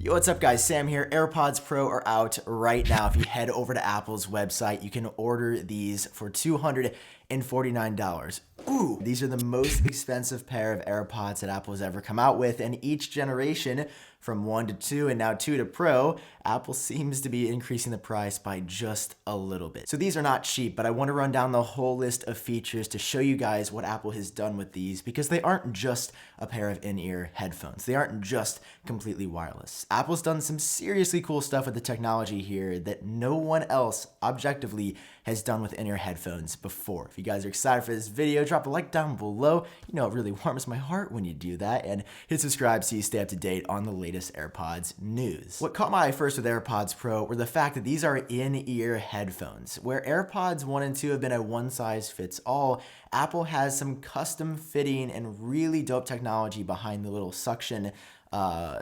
Yo, what's up guys? Sam here. AirPods Pro are out right now. If you head over to Apple's website, you can order these for $249. Ooh, these are the most expensive pair of AirPods that Apple has ever come out with, and each generation from 1 to 2 and now 2 to Pro, Apple seems to be increasing the price by just a little bit. So these are not cheap, but I want to run down the whole list of features to show you guys what Apple has done with these, because they aren't just a pair of in-ear headphones. They aren't just completely wireless. Apple's done some seriously cool stuff with the technology here that no one else objectively has done with in-ear headphones before. If you guys are excited for this video, drop a like down below. You know, it really warms my heart when you do that, and hit subscribe so you stay up to date on the latest AirPods news. What caught my eye first with AirPods Pro were the fact that these are in-ear headphones. Where AirPods 1 and 2 have been a one-size-fits-all, Apple has some custom fitting and really dope technology behind the little suction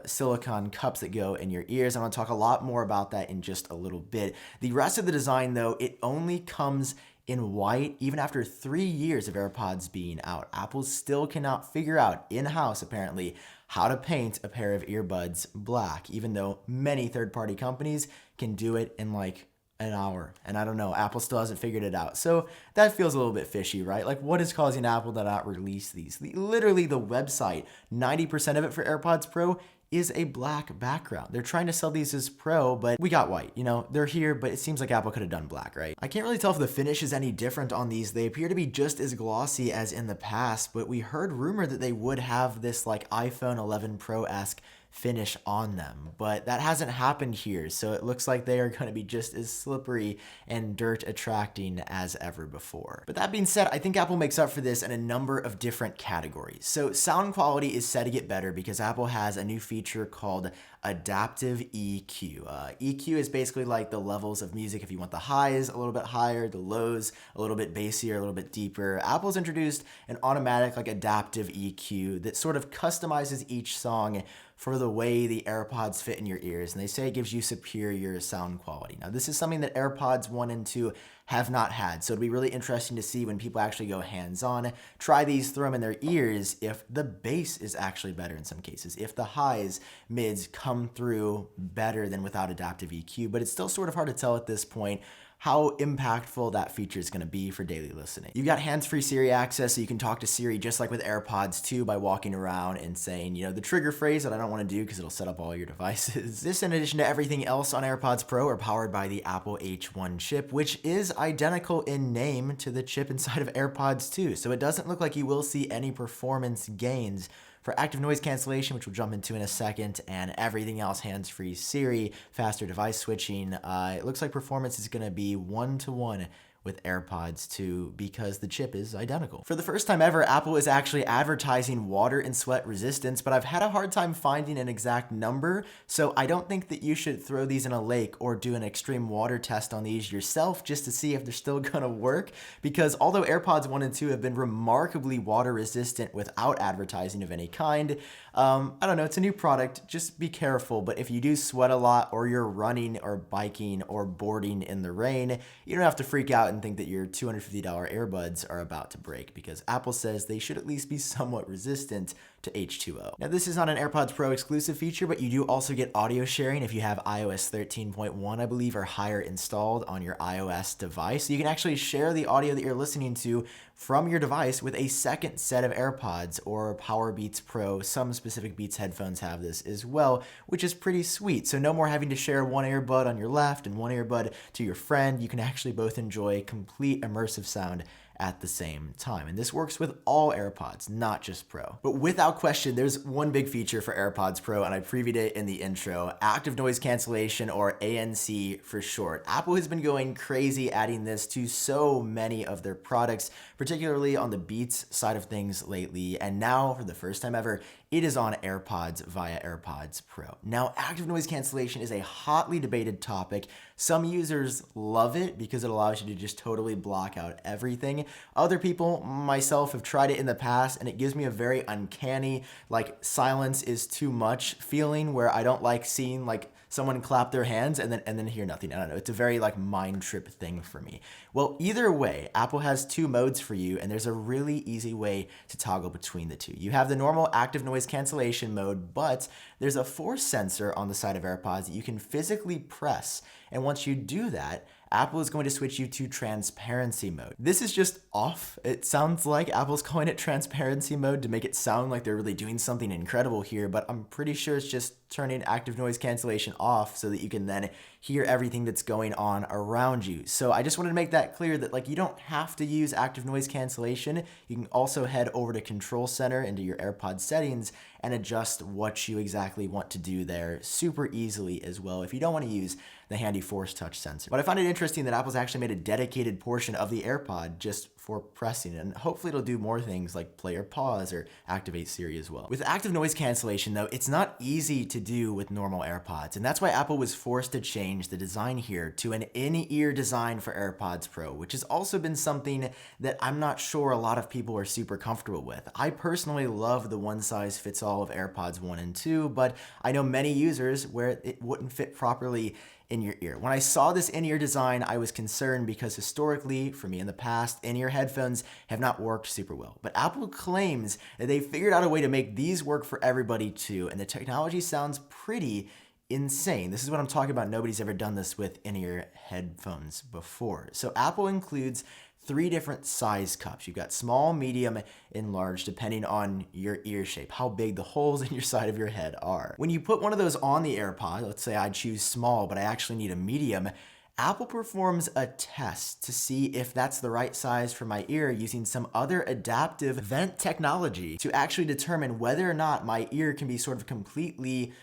silicone cups that go in your ears. I'm going to talk a lot more about that in just a little bit. The rest of the design, though, it only comes in white. Even after 3 years of AirPods being out, Apple still cannot figure out in-house, apparently, how to paint a pair of earbuds black, even though many third-party companies can do it in like an hour. And I don't know, Apple still hasn't figured it out. So that feels a little bit fishy, right? Like, what is causing Apple to not release these? Literally the website, 90% of it for AirPods Pro is a black background. They're trying to sell these as Pro, but we got white. You know, they're here, but it seems like Apple could have done black, right? I can't really tell if the finish is any different on these. They appear to be just as glossy as in the past, but we heard rumor that they would have this like iPhone 11 Pro-esque finish on them, but that hasn't happened here, so it looks like they are going to be just as slippery and dirt attracting as ever before. But that being said, I think Apple makes up for this in a number of different categories. So sound quality is set to get better because Apple has a new feature called adaptive EQ. EQ is basically like the levels of music. If you want the highs a little bit higher, the lows a little bit bassier, a little bit deeper, Apple's introduced an automatic like adaptive EQ that sort of customizes each song for the way the AirPods fit in your ears, and they say it gives you superior sound quality. Now, this is something that AirPods 1 and 2 have not had, so it'll be really interesting to see when people actually go hands-on, try these, throw them in their ears, if the bass is actually better in some cases, if the highs, mids come through better than without adaptive EQ, but it's still sort of hard to tell at this point how impactful that feature is going to be for daily listening. You've got hands-free Siri access, so you can talk to Siri just like with AirPods 2 by walking around and saying, you know, the trigger phrase that I don't want to do because it'll set up all your devices. This, in addition to everything else on AirPods Pro, are powered by the Apple H1 chip, which is identical in name to the chip inside of AirPods 2. So it doesn't look like you will see any performance gains for active noise cancellation, which we'll jump into in a second, and everything else, hands-free Siri, faster device switching. It looks like performance is going to be 1-to-1 with AirPods 2 because the chip is identical. For the first time ever, Apple is actually advertising water and sweat resistance, but I've had a hard time finding an exact number, so I don't think that you should throw these in a lake or do an extreme water test on these yourself just to see if they're still gonna work, because although AirPods 1 and 2 have been remarkably water resistant without advertising of any kind, I don't know, it's a new product, just be careful. But if you do sweat a lot, or you're running or biking or boarding in the rain, you don't have to freak out and think that your $250 earbuds are about to break, because Apple says they should at least be somewhat resistant to H2O. Now, this is not an AirPods Pro exclusive feature, but you do also get audio sharing if you have iOS 13.1, I believe, or higher installed on your iOS device. So you can actually share the audio that you're listening to from your device with a second set of AirPods or Powerbeats Pro. Some specific Beats headphones have this as well, which is pretty sweet. So no more having to share one earbud on your left and one earbud to your friend. You can actually both enjoy complete immersive sound at the same time. And this works with all AirPods, not just Pro. But without question, there's one big feature for AirPods Pro, and I previewed it in the intro: active noise cancellation, or ANC for short. Apple has been going crazy adding this to so many of their products, particularly on the Beats side of things lately, and now for the first time ever, it is on AirPods via AirPods Pro. Now, active noise cancellation is a hotly debated topic. Some users love it because it allows you to just totally block out everything. Other people, myself, have tried it in the past, and it gives me a very uncanny, like, silence is too much feeling, where I don't like seeing like someone clap their hands and then hear nothing. I don't know. It's a very like mind trip thing for me. Well, either way, Apple has two modes for you, and there's a really easy way to toggle between the two. You have the normal active noise noise cancellation mode, but there's a force sensor on the side of AirPods that you can physically press. And once you do that, Apple is going to switch you to transparency mode. This is just off. It sounds like Apple's calling it transparency mode to make it sound like they're really doing something incredible here, but I'm pretty sure it's just turning active noise cancellation off so that you can then hear everything that's going on around you. So I just wanted to make that clear that like you don't have to use active noise cancellation. You can also head over to Control Center into your AirPods settings and adjust what you exactly want to do there super easily as well if you don't want to use the handy Force Touch sensor. But I find it interesting that Apple's actually made a dedicated portion of the AirPod just for pressing it, and hopefully it'll do more things like play or pause or activate Siri as well. With active noise cancellation though, it's not easy to do with normal AirPods, and that's why Apple was forced to change the design here to an in-ear design for AirPods Pro, which has also been something that I'm not sure a lot of people are super comfortable with. I personally love the one-size-fits-all of AirPods 1 and 2, but I know many users where it wouldn't fit properly in your ear. When I saw this in-ear design, I was concerned because historically, for me in the past, in-ear headphones have not worked super well. But Apple claims that they figured out a way to make these work for everybody too, and the technology sounds pretty insane. This is what I'm talking about. Nobody's ever done this with in-ear headphones before. So Apple includes 3 different size cups. You've got small, medium, and large, depending on your ear shape, how big the holes in your side of your head are. When you put one of those on the AirPod, let's say I choose small, but I actually need a medium, Apple performs a test to see if that's the right size for my ear using some other adaptive vent technology to actually determine whether or not my ear can be sort of completely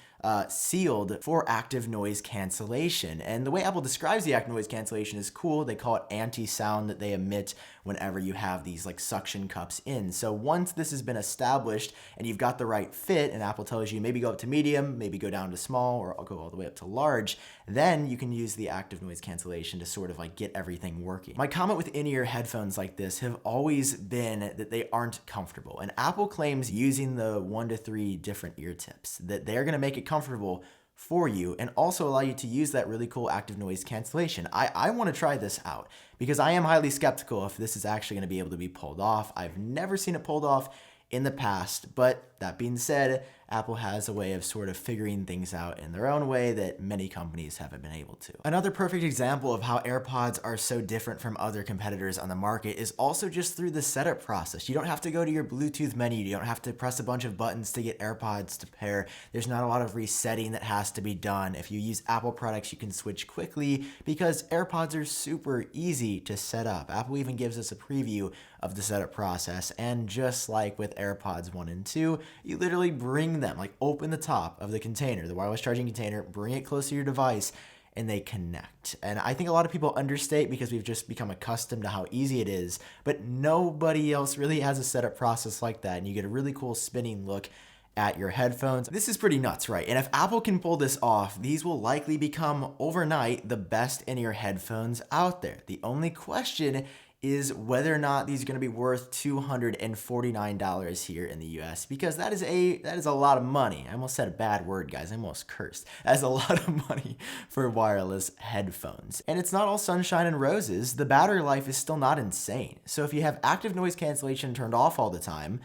sealed for active noise cancellation. And the way Apple describes the active noise cancellation is cool. They call it anti-sound that they emit whenever you have these like suction cups in. So once this has been established and you've got the right fit, and Apple tells you maybe go up to medium, maybe go down to small, or I'll go all the way up to large, then you can use the active noise cancellation to sort of like get everything working. My comment with in-ear headphones like this have always been that they aren't comfortable. And Apple claims using the 1 to 3 different ear tips that they're gonna make it comfortable for you and also allow you to use that really cool active noise cancellation. I want to try this out because I am highly skeptical if this is actually going to be able to be pulled off. I've never seen it pulled off in the past, but that being said, Apple has a way of sort of figuring things out in their own way that many companies haven't been able to. Another perfect example of how AirPods are so different from other competitors on the market is also just through the setup process. You don't have to go to your Bluetooth menu. You don't have to press a bunch of buttons to get AirPods to pair. There's not a lot of resetting that has to be done. If you use Apple products, you can switch quickly because AirPods are super easy to set up. Apple even gives us a preview of the setup process, and just like with AirPods 1 and 2, you literally bring them, like open the top of the container, the wireless charging container, bring it close to your device, and they connect. And I think a lot of people understate because we've just become accustomed to how easy it is, but nobody else really has a setup process like that, and you get a really cool spinning look at your headphones. This is pretty nuts, right? And if Apple can pull this off, these will likely become overnight the best in-ear headphones out there. The only question is whether or not these are going to be worth $249 here in the US, because that is a lot of money. I almost said a bad word, guys. I almost cursed. That is a lot of money for wireless headphones. And it's not all sunshine and roses. The battery life is still not insane. So if you have active noise cancellation turned off all the time,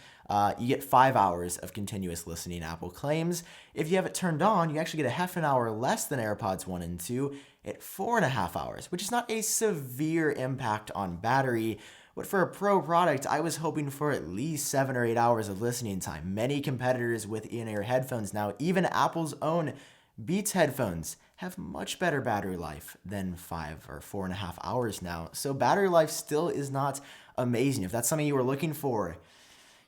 you get 5 hours of continuous listening, Apple claims. If you have it turned on, you actually get a half an hour less than AirPods 1 and 2 at 4.5 hours, which is not a severe impact on battery. But for a Pro product, I was hoping for at least 7 or 8 hours of listening time. Many competitors with in-ear headphones now, even Apple's own Beats headphones, have much better battery life than 5 or 4.5 hours now. So battery life still is not amazing. If that's something you were looking for,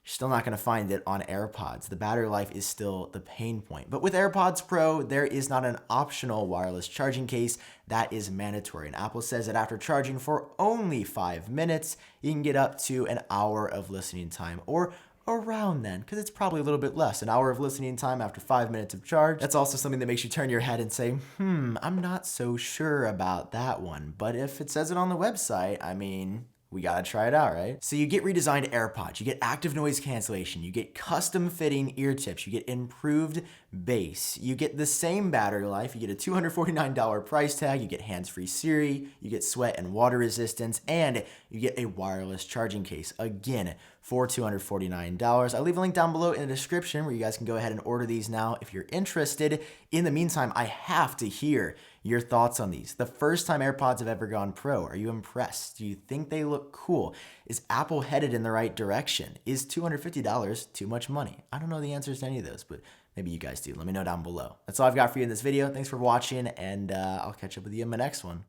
you're still not going to find it on AirPods. The battery life is still the pain point. But with AirPods Pro, there is not an optional wireless charging case. That is mandatory. And Apple says that after charging for only 5 minutes, you can get up to an hour of listening time, or around then, because it's probably a little bit less. An hour of listening time after 5 minutes of charge. That's also something that makes you turn your head and say, I'm not so sure about that one. But if it says it on the website, I mean, we gotta try it out, right? So you get redesigned AirPods, you get active noise cancellation, you get custom fitting ear tips, you get improved bass, you get the same battery life, you get a $249 price tag, you get hands-free Siri, you get sweat and water resistance, and you get a wireless charging case. Again, for $249. I'll leave a link down below in the description where you guys can go ahead and order these now if you're interested. In the meantime, I have to hear your thoughts on these. The first time AirPods have ever gone pro. Are you impressed? Do you think they look cool? Is Apple headed in the right direction? Is $250 too much money? I don't know the answers to any of those, but maybe you guys do. Let me know down below. That's all I've got for you in this video. Thanks for watching, and I'll catch up with you in my next one.